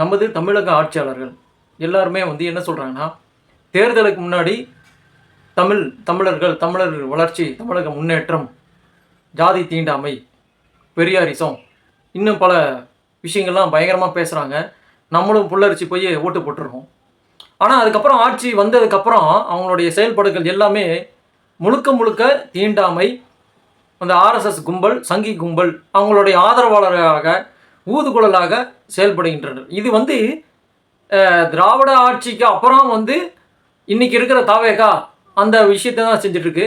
நமது தமிழக ஆட்சியாளர்கள் எல்லாருமே வந்து என்ன சொல்கிறாங்கன்னா, தேர்தலுக்கு முன்னாடி தமிழர் வளர்ச்சி, தமிழக முன்னேற்றம், ஜாதி தீண்டாமை, பெரியாரிசம், இன்னும் பல விஷயங்கள்லாம் பயங்கரமாக பேசுகிறாங்க. நம்மளும் புல்லரிச்சு போய் ஓட்டு போட்டுருக்கோம். ஆனால் அதுக்கப்புறம் ஆட்சி வந்ததுக்கப்புறம் அவங்களுடைய செயல்பாடுகள் எல்லாமே முழுக்க முழுக்க தீண்டாமை, அந்த ஆர்எஸ்எஸ் கும்பல், சங்கி கும்பல், அவங்களுடைய ஆதரவாளராக ஊதுகுழலாக செயல்படுகின்றனர். இது வந்து திராவிட ஆட்சிக்கு அப்புறம் வந்து இன்னைக்கு இருக்கிற தாவேகா அந்த விஷயத்தை தான் செஞ்சுட்ருக்கு.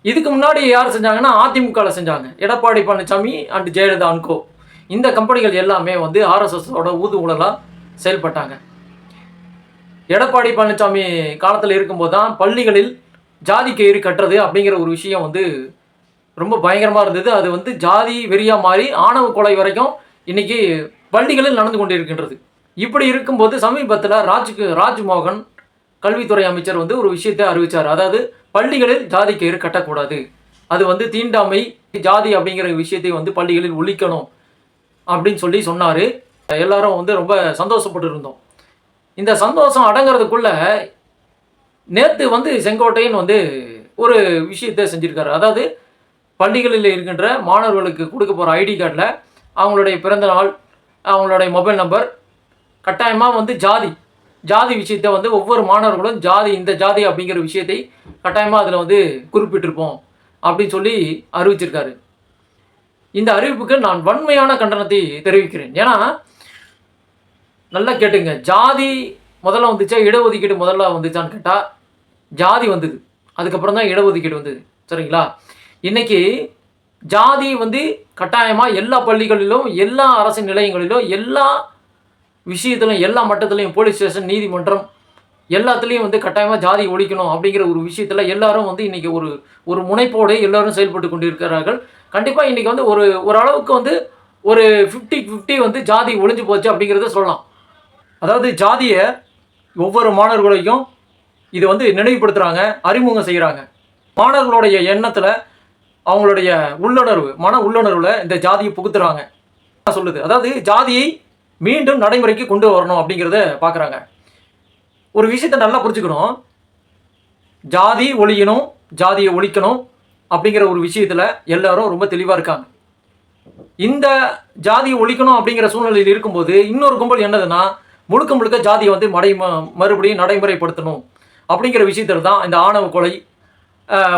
இதுக்கு முன்னாடி யார் செஞ்சாங்கன்னா அதிமுகவில் செஞ்சாங்க. எடப்பாடி பழனிசாமி அண்ட் ஜெயலலிதா அன்கோ இந்த கம்பெனிகள் எல்லாமே வந்து ஆர்எஸ்எஸோட ஊதுகுழலாக செயல்பட்டாங்க. எடப்பாடி பழனிசாமி காலத்தில் இருக்கும்போது தான் பள்ளிகளில் ஜாதி கயிறு கட்டுறது அப்படிங்கிற ஒரு விஷயம் வந்து ரொம்ப பயங்கரமாக இருந்தது. அது வந்து ஜாதி வெறியாக மாறி ஆணவ கொலை வரைக்கும் இன்னைக்கு பள்ளிகளில் நடந்து கொண்டிருக்கின்றது. இப்படி இருக்கும்போது சமீபத்தில் ராஜ்மோகன் கல்வித்துறை அமைச்சர் வந்து ஒரு விஷயத்தை அறிவித்தார். அதாவது பள்ளிகளில் ஜாதி கயிறு கட்டக்கூடாது, அது வந்து தீண்டாமை, ஜாதி அப்படிங்கிற விஷயத்தை வந்து பள்ளிகளில் ஒழிக்கணும் அப்படின்னு சொல்லி சொன்னார். எல்லாரும் வந்து ரொம்ப சந்தோஷப்பட்டு இருந்தோம். இந்த சந்தோஷம் அடங்கிறதுக்குள்ள நேற்று வந்து செங்கோட்டையன் வந்து ஒரு விஷயத்தை செஞ்சுருக்காரு. அதாவது பள்ளிகளில் இருக்கின்ற மாணவர்களுக்கு கொடுக்க போகிற ஐடி கார்டில் அவங்களுடைய பிறந்த நாள், அவங்களுடைய மொபைல் நம்பர், கட்டாயமாக வந்து ஜாதி விஷயத்தை வந்து ஒவ்வொரு மாணவர்களும் இந்த ஜாதி அப்படிங்கிற விஷயத்தை கட்டாயமாக அதில் வந்து குறிப்பிட்டிருப்போம் அப்படின்னு சொல்லி அறிவிச்சிருக்காரு. இந்த அறிவிப்புக்கு நான் வன்மையான கண்டனத்தை தெரிவிக்கிறேன். ஏன்னா நல்லா கேட்டுங்க, ஜாதி முதல்ல வந்துச்சா இடஒதுக்கீடு முதல்ல வந்துச்சான்னு கேட்டால் ஜாதி வந்தது, அதுக்கப்புறம் தான் இடஒதுக்கீடு வந்தது. சரிங்களா? இன்னைக்கு ஜாதி வந்து கட்டாயமாக எல்லா பள்ளிகளிலும், எல்லா அரசு நிலையங்களிலும், எல்லா விஷயத்துலையும், எல்லா மட்டத்துலையும், போலீஸ் ஸ்டேஷன், நீதிமன்றம் எல்லாத்துலேயும் வந்து கட்டாயமாக ஜாதி ஒழிக்கணும் அப்படிங்கிற ஒரு விஷயத்தில் எல்லாரும் வந்து இன்றைக்கி ஒரு முனைப்போடு எல்லாரும் செயல்பட்டு கொண்டிருக்கிறார்கள். கண்டிப்பாக இன்றைக்கி வந்து ஓரளவுக்கு வந்து ஒரு 50-50 வந்து ஜாதி ஒழிஞ்சு போச்சு அப்படிங்கிறத சொல்லலாம். அதாவது ஜாதியை ஒவ்வொரு மாணவர்களையும் இது வந்து நினைவுபடுத்துகிறாங்க, அறிமுகம் செய்கிறாங்க. மாணவர்களுடைய எண்ணத்தில், அவங்களுடைய மன உள்ளுணர்வில் இந்த ஜாதியை புகுத்துறாங்க சொல்லுது. அதாவது ஜாதியை மீண்டும் நடைமுறைக்கு கொண்டு வரணும் அப்படிங்கிறத பார்க்குறாங்க. ஒரு விஷயத்தை நல்லா புரிஞ்சுக்கணும், ஜாதி ஒழியணும், ஜாதியை ஒழிக்கணும் அப்படிங்கிற ஒரு விஷயத்தில் எல்லாரும் ரொம்ப தெளிவாக இருக்காங்க. இந்த ஜாதியை ஒழிக்கணும் அப்படிங்கிற சூழ்நிலையில் இருக்கும்போது இன்னொரு கும்பல் என்னதுன்னா, முழுக்க ஜாதியை வந்து மறுபடியும் நடைமுறைப்படுத்தணும் அப்படிங்கிற விஷயத்தில் தான் இந்த ஆணவ கொலை,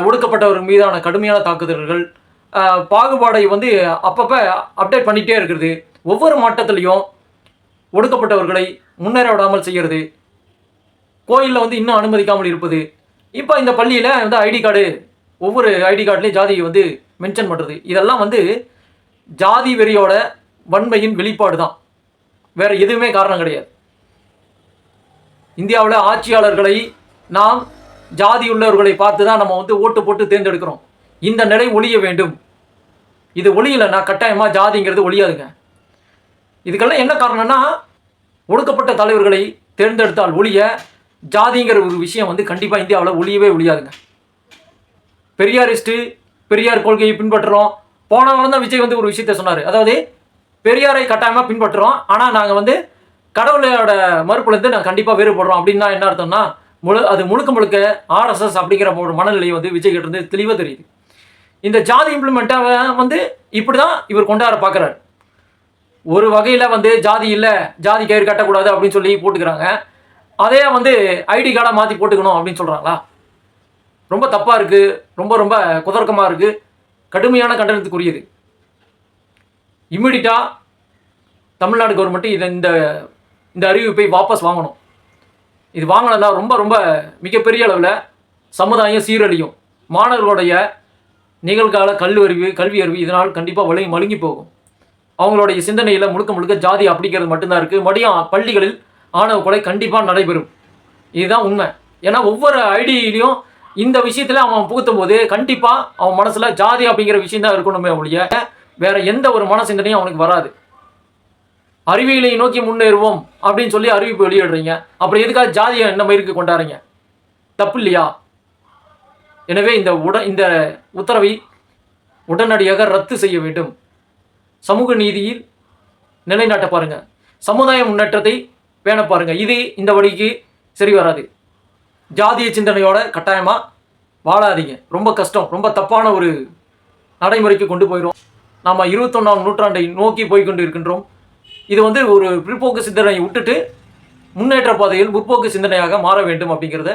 ஒடுக்கப்பட்டவர் மீதான கடுமையான தாக்குதல்கள், பாகுபாடை வந்து அப்பப்போ அப்டேட் பண்ணிகிட்டே இருக்கிறது, ஒவ்வொரு மாவட்டத்திலையும் ஒடுக்கப்பட்டவர்களை முன்னேற விடாமல் செய்கிறது, கோயிலில் வந்து இன்னும் அனுமதிக்காமல் இருப்பது, இப்போ இந்த பள்ளியில் வந்து ஐடி கார்டு, ஒவ்வொரு ஐடி கார்டுலேயும் ஜாதியை வந்து மென்ஷன் பண்ணுறது, இதெல்லாம் வந்து ஜாதி வெறியோட வன்மையின் வெளிப்பாடு தான், வேறு எதுவுமே காரணம் கிடையாது. இந்தியாவில் ஆட்சியாளர்களை நாம் ஜாதி உள்ளவர்களை பார்த்து தான் நம்ம வந்து ஓட்டு போட்டு தேர்ந்தெடுக்கிறோம். இந்த நிலை ஒழிய வேண்டும். இது ஒழியலைன்னா கட்டாயமாக ஜாதிங்கிறது ஒழியாதுங்க. இதுக்கெல்லாம் என்ன காரணம்னா, ஒடுக்கப்பட்ட தலைவர்களை தேர்ந்தெடுத்தால் ஒழிய ஜாதிங்கிற ஒரு விஷயம் வந்து கண்டிப்பாக இந்தியாவில் ஒழியாதுங்க. பெரியார் கொள்கையை பின்பற்றுறோம். போன வாரம் தான் விஜய் வந்து ஒரு விஷயத்தை சொன்னார். அதாவது பெரியாரை கட்டாயமாக பின்பற்றுறோம், ஆனால் நாங்கள் வந்து கடவுளோட மறுப்புலேருந்து நாங்கள் கண்டிப்பாக வேறுபடுறோம் அப்படின்னா என்ன அர்த்தம்னா, அது முழுக்க ஆர்எஸ்எஸ் அப்படிங்கிற ஒரு மனநிலையை வந்து விஜய் கிட்ட இருந்து தெளிவாக தெரியுது. இந்த ஜாதி இம்ப்ளிமெண்ட்டாக வந்து இப்படி தான் இவர் கொண்டாட பார்க்குறாரு. ஒரு வகையில் வந்து ஜாதி இல்லை, ஜாதி கயிறு கட்டக்கூடாது அப்படின்னு சொல்லி போட்டுக்கிறாங்க. அதே வந்து ஐடி கார்டாக மாற்றி போட்டுக்கணும் அப்படின்னு சொல்கிறாங்களா? ரொம்ப தப்பாக இருக்குது, ரொம்ப குதர்க்கமாக இருக்குது, கடுமையான கண்டனத்துக்குரியது. இம்மிடியட்டாக தமிழ்நாடு கவர்மெண்ட்டு இந்த அறிவிப்பை வாபஸ் வாங்கணும். இது வாங்கினா ரொம்ப மிகப்பெரிய அளவில் சமுதாயம் சீரழியும். மாணவர்களுடைய நிகழ்கால கல்வி அறிவு இதனால் கண்டிப்பாக மழுங்கி போகும். அவங்களுடைய சிந்தனையில் முழுக்க ஜாதி அப்படிங்கிறது மட்டும்தான் இருக்குது. மறுபடியும் பள்ளிகளில் ஆணவ கொலை கண்டிப்பாக நடைபெறும். இதுதான் உண்மை. ஏன்னா ஒவ்வொரு ஐடியிலையும் இந்த விஷயத்தில் அவன் புகுத்தும் போது கண்டிப்பாக அவன் மனசில் ஜாதி அப்படிங்கிற விஷயம் தான் இருக்கணுமே ஒழிய வேற எந்த ஒரு மன சிந்தனையும் அவனுக்கு வராது. அறிவியலை நோக்கி முன்னேறுவோம் அப்படின்னு சொல்லி அறிவிப்பு வெளியிடுறீங்க, அப்புறம் எதுக்காக ஜாதியை என்ன மயிருக்கு கொண்டாடுறீங்க? தப்பு இல்லையா? எனவே இந்த உத்தரவை உடனடியாக ரத்து செய்ய வேண்டும். சமூக நீதியில் நிலைநாட்ட பாருங்க. சமுதாய முன்னேற்றத்தை பேண பாருங்க. இது இந்த வழிக்கு சரி வராது. ஜாதிய சிந்தனையோட கட்டாயமாக வாழாதீங்க. ரொம்ப கஷ்டம், ரொம்ப தப்பான ஒரு நடைமுறைக்கு கொண்டு போயிடும். நாம் 21ஆம் நூற்றாண்டை நோக்கி போய்கொண்டு இருக்கின்றோம். இது ஒரு பிற்போக்கு சிந்தனையை விட்டுட்டு முன்னேற்ற பாதையில் முற்போக்கு சிந்தனையாக மாற வேண்டும் அப்படிங்கிறத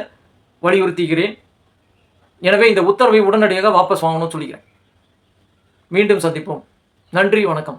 வலியுறுத்துகிறேன். எனவே இந்த உத்தரவை உடனடியாக வாபஸ் வாங்கணும்னு சொல்லிக்கிறேன். மீண்டும் சந்திப்போம். நன்றி, வணக்கம்.